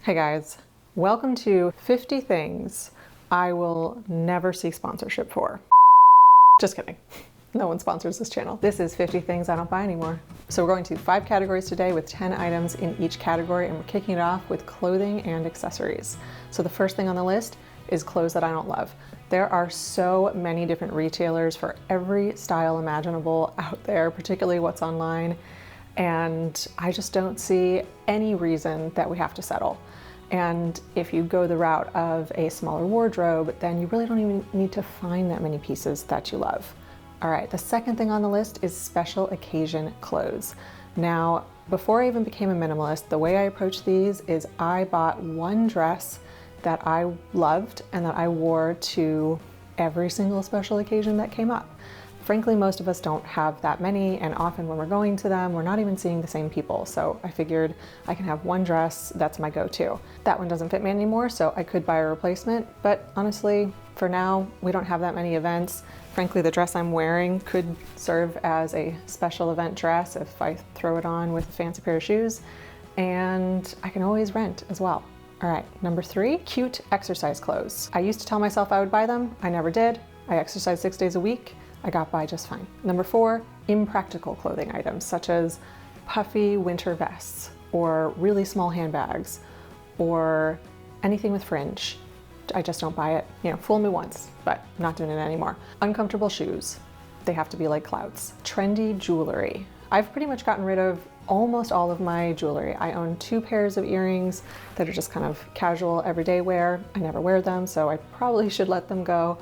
Hey guys, welcome to 50 things I will never seek sponsorship for. Just kidding. No one sponsors this channel. This is 50 things I don't buy anymore. So we're going to 5 categories today with 10 items in each category, and we're kicking it off with clothing and accessories. So the first thing on the list is clothes that I don't love. There are so many different retailers for every style imaginable out there, particularly what's online, and I just don't see any reason that we have to settle. And if you go the route of a smaller wardrobe, then you really don't even need to find that many pieces that you love. All right, the second thing on the list is special occasion clothes. Now, before I even became a minimalist, the way I approach these is I bought one dress that I loved and that I wore to every single special occasion that came up. Frankly, most of us don't have that many, and often when we're going to them, we're not even seeing the same people. So I figured I can have one dress that's my go-to. That one doesn't fit me anymore, so I could buy a replacement, but honestly, for now, we don't have that many events. Frankly, the dress I'm wearing could serve as a special event dress if I throw it on with a fancy pair of shoes, and I can always rent as well. All right, number 3, cute exercise clothes. I used to tell myself I would buy them. I never did. I exercise 6 days a week. I got by just fine. Number 4, impractical clothing items such as puffy winter vests or really small handbags or anything with fringe. I just don't buy it. You know, fool me once, but I'm not doing it anymore. Uncomfortable shoes. They have to be like clouds. Trendy jewelry. I've pretty much gotten rid of almost all of my jewelry. I own 2 pairs of earrings that are just kind of casual everyday wear. I never wear them, so I probably should let them go.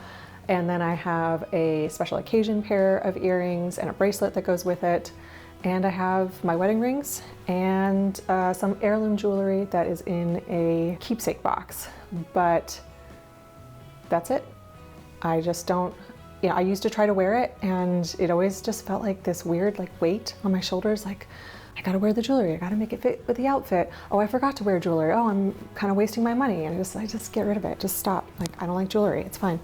And then I have a special occasion pair of earrings and a bracelet that goes with it. And I have my wedding rings and some heirloom jewelry that is in a keepsake box. But that's it. I just don't, you know, I used to try to wear it and it always just felt like this weird weight on my shoulders, like I gotta wear the jewelry, I gotta make it fit with the outfit. Oh, I forgot to wear jewelry. Oh, I'm kind of wasting my money. And I just get rid of it, just stop. Like, I don't like jewelry, it's fine.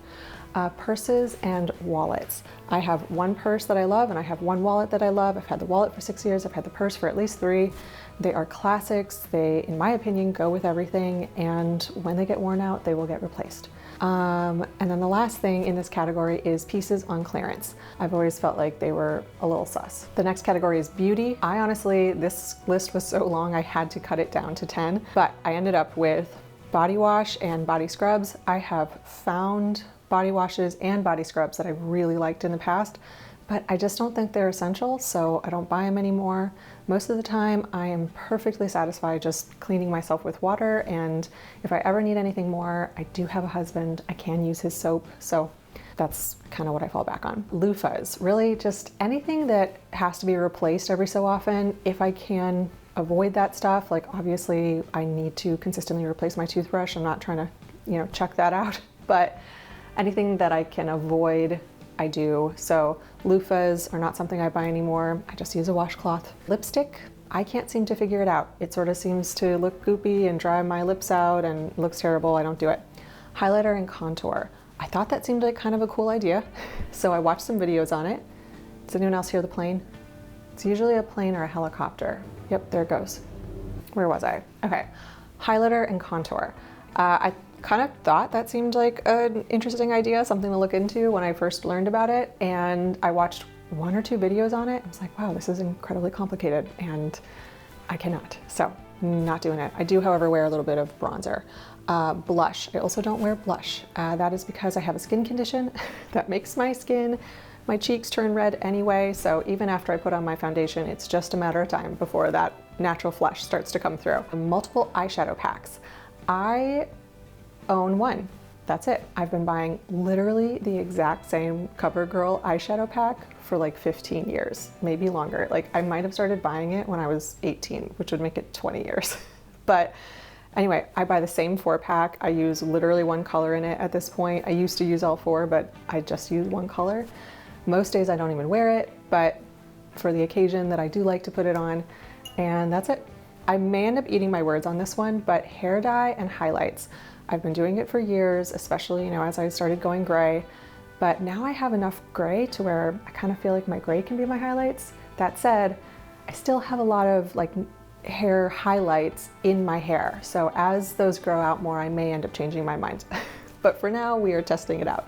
Purses and wallets. I have one purse that I love and I have one wallet that I love. I've had the wallet for 6 years. I've had the purse for at least 3. They are classics. They, in my opinion, go with everything. And when they get worn out, they will get replaced. And then the last thing in this category is pieces on clearance. I've always felt like they were a little sus. The next category is beauty. I honestly, this list was so long, I had to cut it down to 10, but I ended up with body wash and body scrubs. I have found body washes and body scrubs that I really liked in the past, but I just don't think they're essential, so I don't buy them anymore. Most of the time, I am perfectly satisfied just cleaning myself with water, and if I ever need anything more, I do have a husband. I can use his soap, so that's kind of what I fall back on. Loofahs, really just anything that has to be replaced every so often. If I can avoid that stuff, like obviously I need to consistently replace my toothbrush. I'm not trying to, you know, chuck that out, but anything that I can avoid, I do. So loofahs are not something I buy anymore. I just use a washcloth. Lipstick, I can't seem to figure it out. It sort of seems to look goopy and dry my lips out and looks terrible. I don't do it. Highlighter and contour. I thought that seemed like kind of a cool idea, so I watched some videos on it. Does anyone else hear the plane? It's usually a plane or a helicopter. Yep, there it goes. Where was I? Okay, highlighter and contour. I kind of thought that seemed like an interesting idea, something to look into when I first learned about it, and I watched 1 or 2 videos on it. I was like, wow, this is incredibly complicated, and I cannot, so not doing it. I do, however, wear a little bit of bronzer. Blush, I also don't wear blush. That is because I have a skin condition that makes my cheeks turn red anyway, so even after I put on my foundation, it's just a matter of time before that natural flush starts to come through. Multiple eyeshadow packs. I own one. That's it. I've been buying literally the exact same CoverGirl eyeshadow pack for like 15 years, maybe longer. Like I might have started buying it when I was 18, which would make it 20 years. But anyway, I buy the same 4-pack. I use literally one color in it at this point. I used to use all 4, but I just use one color. Most days I don't even wear it, but for the occasion that I do like to put it on, and that's it. I may end up eating my words on this one, but hair dye and highlights. I've been doing it for years, especially, you know, as I started going gray, but now I have enough gray to where I kind of feel like my gray can be my highlights. That said, I still have a lot of like hair highlights in my hair. So as those grow out more, I may end up changing my mind. But for now, we are testing it out.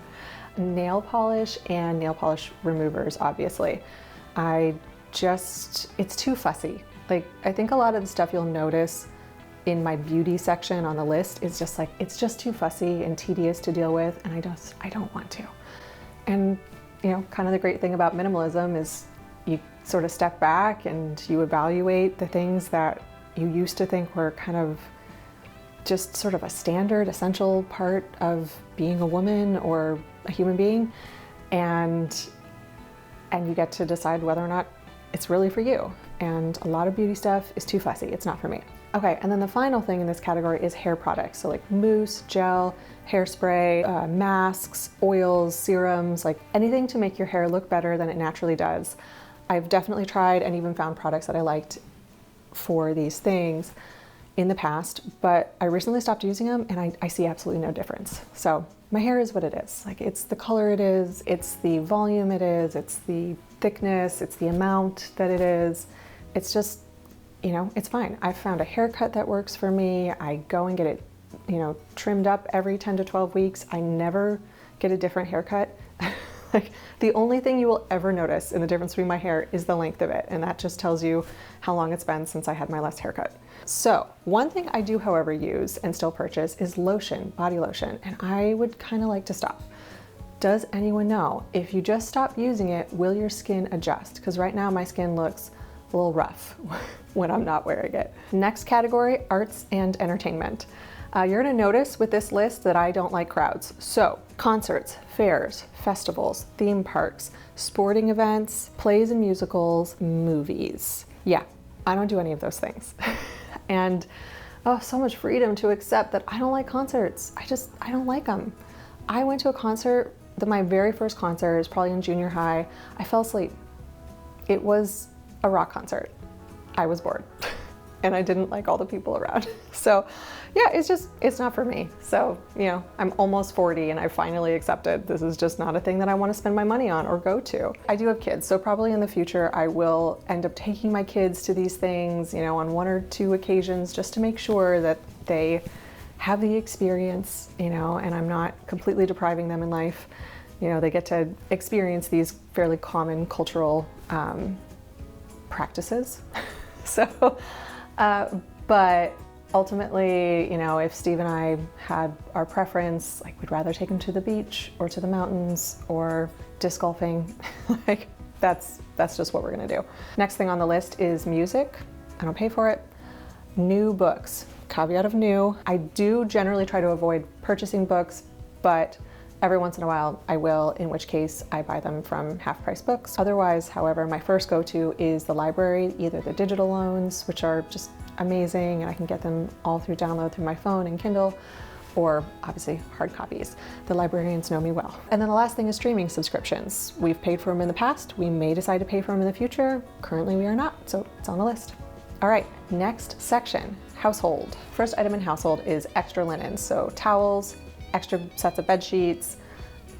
Nail polish and nail polish removers, obviously. It's too fussy. Like, I think a lot of the stuff you'll notice in my beauty section on the list is just like, it's just too fussy and tedious to deal with, and I don't want to. And you know, kind of the great thing about minimalism is you sort of step back and you evaluate the things that you used to think were kind of just sort of a standard, essential part of being a woman or a human being, and you get to decide whether or not it's really for you. And a lot of beauty stuff is too fussy. It's not for me. Okay, and then the final thing in this category is hair products. So like mousse, gel, hairspray, masks, oils, serums, like anything to make your hair look better than it naturally does. I've definitely tried and even found products that I liked for these things in the past, but I recently stopped using them and I see absolutely no difference. So my hair is what it is. Like, it's the color it is, it's the volume it is, it's the thickness, it's the amount that it is. It's just, you know, it's fine. I've found a haircut that works for me. I go and get it, you know, trimmed up every 10 to 12 weeks. I never get a different haircut. Like, the only thing you will ever notice in the difference between my hair is the length of it. And that just tells you how long it's been since I had my last haircut. So one thing I do, however, use and still purchase is lotion, body lotion. And I would kind of like to stop. Does anyone know, if you just stop using it, will your skin adjust? Because right now my skin looks a little rough when I'm not wearing it. Next category, arts and entertainment. You're gonna notice with this list that I don't like crowds. So concerts, fairs, festivals, theme parks, sporting events, plays and musicals, movies. Yeah, I don't do any of those things. And oh, so much freedom to accept that I don't like concerts. I don't like them. I went to a concert, my very first concert is probably in junior high. I fell asleep. It was a rock concert. I was bored and I didn't like all the people around. So yeah, it's not for me. So, you know, I'm almost 40 and I finally accepted this is just not a thing that I want to spend my money on or go to. I do have kids, so probably in the future I will end up taking my kids to these things, you know, on 1 or 2 occasions just to make sure that they have the experience, you know, and I'm not completely depriving them in life. You know, they get to experience these fairly common cultural practices. So, but ultimately, you know, if Steve and I had our preference, like we'd rather take him to the beach or to the mountains or disc golfing, like that's just what we're gonna do. Next thing on the list is music. I don't pay for it. New books. Caveat of new. I do generally try to avoid purchasing books, but every once in a while I will, in which case I buy them from Half Price Books. Otherwise, however, my first go-to is the library, either the digital loans, which are just amazing and I can get them all through download through my phone and Kindle, or obviously hard copies. The librarians know me well. And then the last thing is streaming subscriptions. We've paid for them in the past. We may decide to pay for them in the future. Currently we are not, so it's on the list. All right, next section, household. First item in household is extra linens. So towels, extra sets of bed sheets,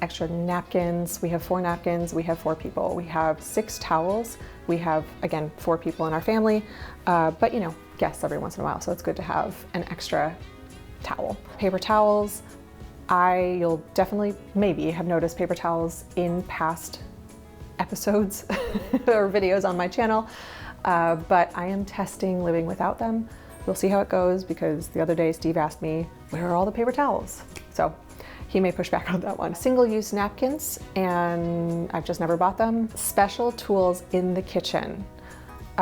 extra napkins. We have 4 napkins, we have 4 people. We have 6 towels. We have, again, 4 people in our family, but you know, guests every once in a while, so it's good to have an extra towel. Paper towels, you'll definitely maybe have noticed paper towels in past episodes or videos on my channel, but I am testing living without them. We'll see how it goes, because the other day Steve asked me, where are all the paper towels? So he may push back on that one. Single-use napkins, and I've just never bought them. Special tools in the kitchen.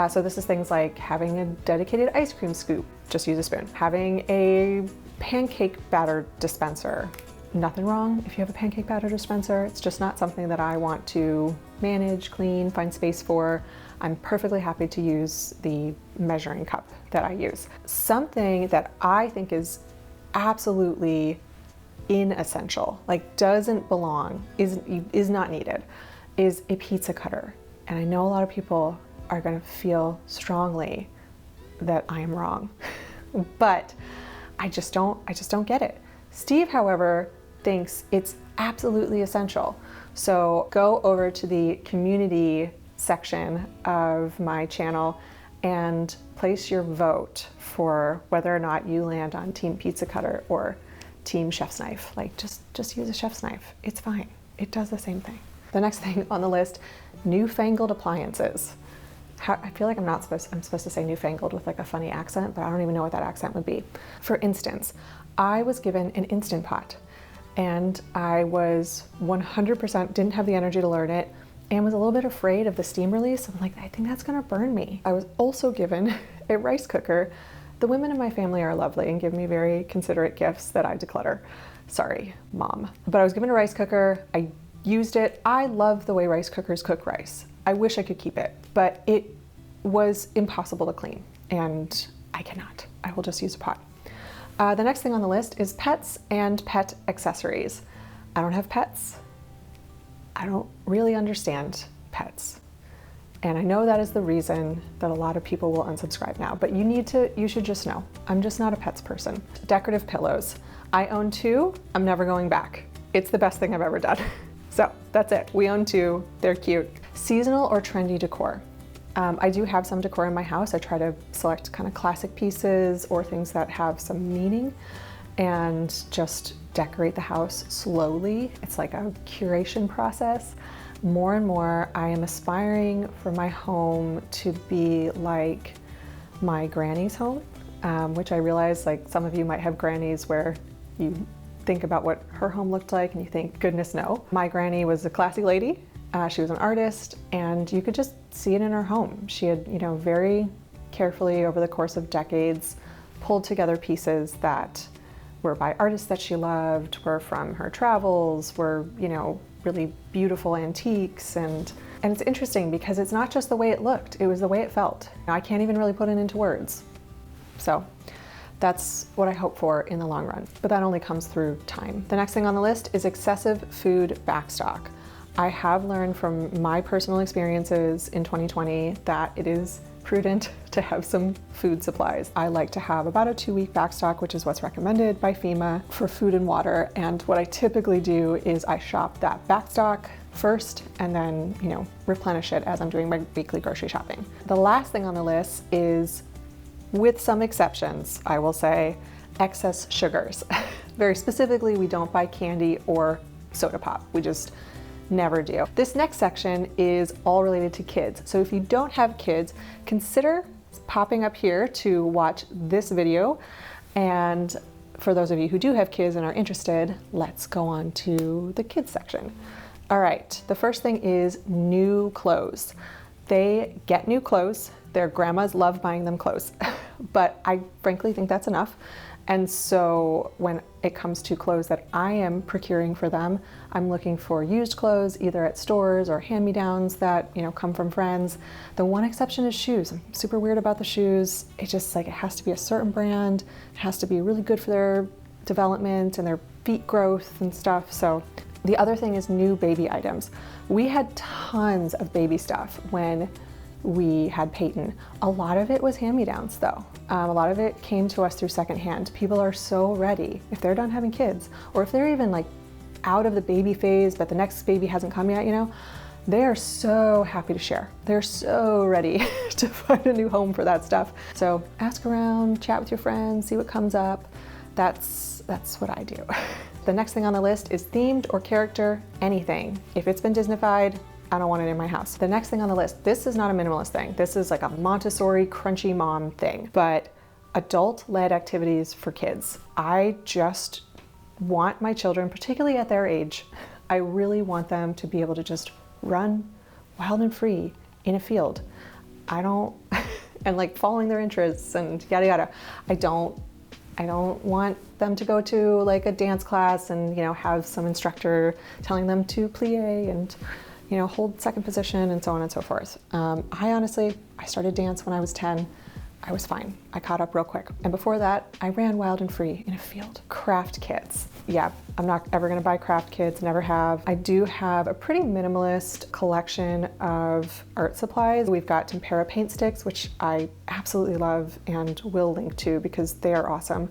So this is things like having a dedicated ice cream scoop, just use a spoon. Having a pancake batter dispenser. Nothing wrong if you have a pancake batter dispenser. It's just not something that I want to manage, clean, find space for. I'm perfectly happy to use the measuring cup that I use. Something that I think is absolutely inessential, like doesn't belong, is not needed, is a pizza cutter. And I know a lot of people are gonna feel strongly that I am wrong, but I just don't get it. Steve, however, thinks it's absolutely essential. So go over to the community section of my channel and place your vote for whether or not you land on Team Pizza Cutter or Team Chef's Knife. Like, just use a chef's knife. It's fine. It does the same thing. The next thing on the list, newfangled appliances. I feel like I'm supposed to say newfangled with like a funny accent, but I don't even know what that accent would be. For instance, I was given an Instant Pot and I was 100% didn't have the energy to learn it and was a little bit afraid of the steam release. I'm like, I think that's gonna burn me. I was also given a rice cooker. The women in my family are lovely and give me very considerate gifts that I declutter. Sorry, Mom. But I was given a rice cooker. I used it. I love the way rice cookers cook rice. I wish I could keep it, but it was impossible to clean and I cannot. I will just use a pot. The next thing on the list is pets and pet accessories. I don't have pets. I don't really understand pets. And I know that is the reason that a lot of people will unsubscribe now, but you should just know, I'm just not a pets person. Decorative pillows. I own 2, I'm never going back. It's the best thing I've ever done. So that's it, we own 2, they're cute. Seasonal or trendy decor. I do have some decor in my house. I try to select kind of classic pieces or things that have some meaning and just decorate the house slowly. It's like a curation process. More and more, I am aspiring for my home to be like my granny's home, which I realize like some of you might have grannies where you think about what her home looked like and you think, goodness no. My granny was a classy lady. She was an artist and you could just see it in her home. She had, very carefully over the course of decades pulled together pieces that were by artists that she loved, were from her travels, were, really beautiful antiques. And it's interesting because it's not just the way it looked, it was the way it felt. I can't even really put it into words. So that's what I hope for in the long run, but that only comes through time. The next thing on the list is excessive food backstock. I have learned from my personal experiences in 2020 that it is prudent to have some food supplies. I like to have about a 2-week backstock, which is what's recommended by FEMA for food and water. And what I typically do is I shop that backstock first and then, replenish it as I'm doing my weekly grocery shopping. The last thing on the list is, with some exceptions, I will say, excess sugars. Very specifically, we don't buy candy or soda pop. We just never do. This next section is all related to kids. So if you don't have kids, consider popping up here to watch this video. And for those of you who do have kids and are interested, let's go on to the kids section. All right, the first thing is new clothes. They get new clothes. Their grandmas love buying them clothes, but I frankly think that's enough. And so when it comes to clothes that I am procuring for them, I'm looking for used clothes, either at stores or hand-me-downs that, come from friends. The one exception is shoes. I'm super weird about the shoes. It's just like, it has to be a certain brand. It has to be really good for their development and their feet growth and stuff. So the other thing is new baby items. We had tons of baby stuff when we had Peyton. A lot of it was hand-me-downs though. A lot of it came to us through secondhand. People are so ready, if they're done having kids, or if they're even like out of the baby phase, but the next baby hasn't come yet, they are so happy to share. They're so ready to find a new home for that stuff. So ask around, chat with your friends, see what comes up. That's what I do. The next thing on the list is themed or character anything. If it's been Disneyfied, I don't want it in my house. The next thing on the list, this is not a minimalist thing. This is like a Montessori crunchy mom thing, but adult-led activities for kids. I just want my children, particularly at their age, I really want them to be able to just run wild and free in a field. And like following their interests and yada yada. I don't want them to go to like a dance class and, have some instructor telling them to plie and, hold second position and so on and so forth. I started dance when I was 10. I was fine. I caught up real quick. And before that, I ran wild and free in a field. Craft kits. Yeah, I'm not ever gonna buy craft kits, never have. I do have a pretty minimalist collection of art supplies. We've got tempera paint sticks, which I absolutely love and will link to because they are awesome.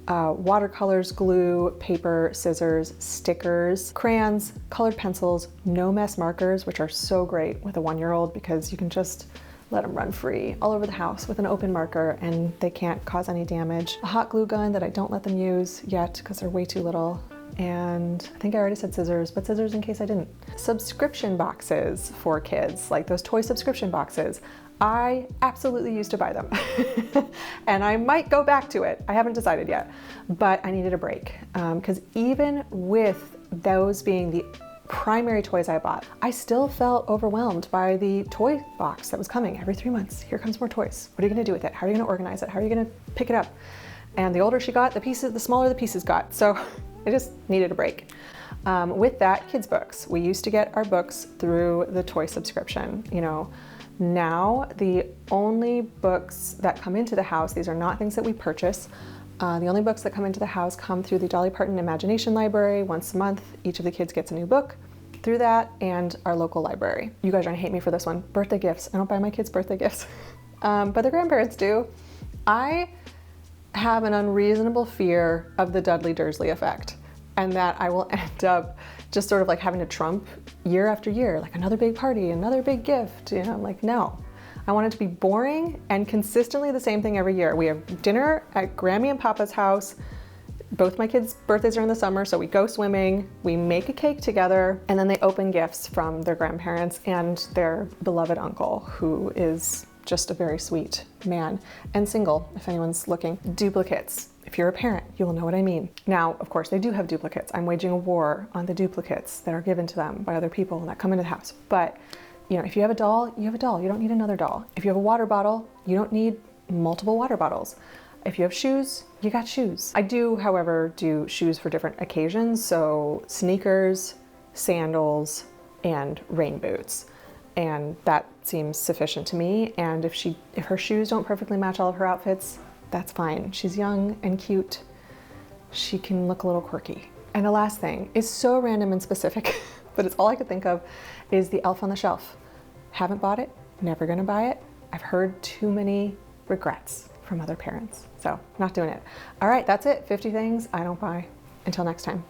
Watercolors, glue, paper, scissors, stickers, crayons, colored pencils, no mess markers, which are so great with a 1-year-old because you can just let them run free all over the house with an open marker and they can't cause any damage. A hot glue gun that I don't let them use yet because they're way too little. And I think I already said scissors, but scissors in case I didn't. Subscription boxes for kids, like those toy subscription boxes. I absolutely used to buy them and I might go back to it. I haven't decided yet, but I needed a break because even with those being the primary toys I bought, I still felt overwhelmed by the toy box that was coming every 3 months. Here comes more toys. What are you gonna do with it? How are you gonna organize it? How are you gonna pick it up? And the older she got, the smaller the pieces got. So I just needed a break. With that, kids' books. We used to get our books through the toy subscription. You know, now the only books that come into the house, these are not things that we purchase. The only books that come into the house come through the Dolly Parton Imagination Library. Once a month, each of the kids gets a new book through that and our local library. You guys are gonna hate me for this one. Birthday gifts. I don't buy my kids birthday gifts, but their grandparents do. I have an unreasonable fear of the Dudley Dursley effect and that I will end up just sort of like having to trump year after year, like another big party, another big gift. You know, I'm like, no. I want it to be boring and consistently the same thing every year. We have dinner at Grammy and Papa's house. Both my kids' birthdays are in the summer, so we go swimming, we make a cake together, and then they open gifts from their grandparents and their beloved uncle, who is just a very sweet man and single, if anyone's looking. Duplicates. If you're a parent, you will know what I mean. Now, of course, they do have duplicates. I'm waging a war on the duplicates that are given to them by other people that come into the house. But, you know, if you have a doll, you have a doll. You don't need another doll. If you have a water bottle, you don't need multiple water bottles. If you have shoes, you got shoes. I do, however, do shoes for different occasions. So sneakers, sandals, and rain boots. And that seems sufficient to me. And if her shoes don't perfectly match all of her outfits, that's fine. She's young and cute. She can look a little quirky. And the last thing is so random and specific, but it's all I could think of, is the Elf on the Shelf. Haven't bought it, never gonna buy it. I've heard too many regrets from other parents, so not doing it. All right, that's it. 50 things I don't buy. Until next time.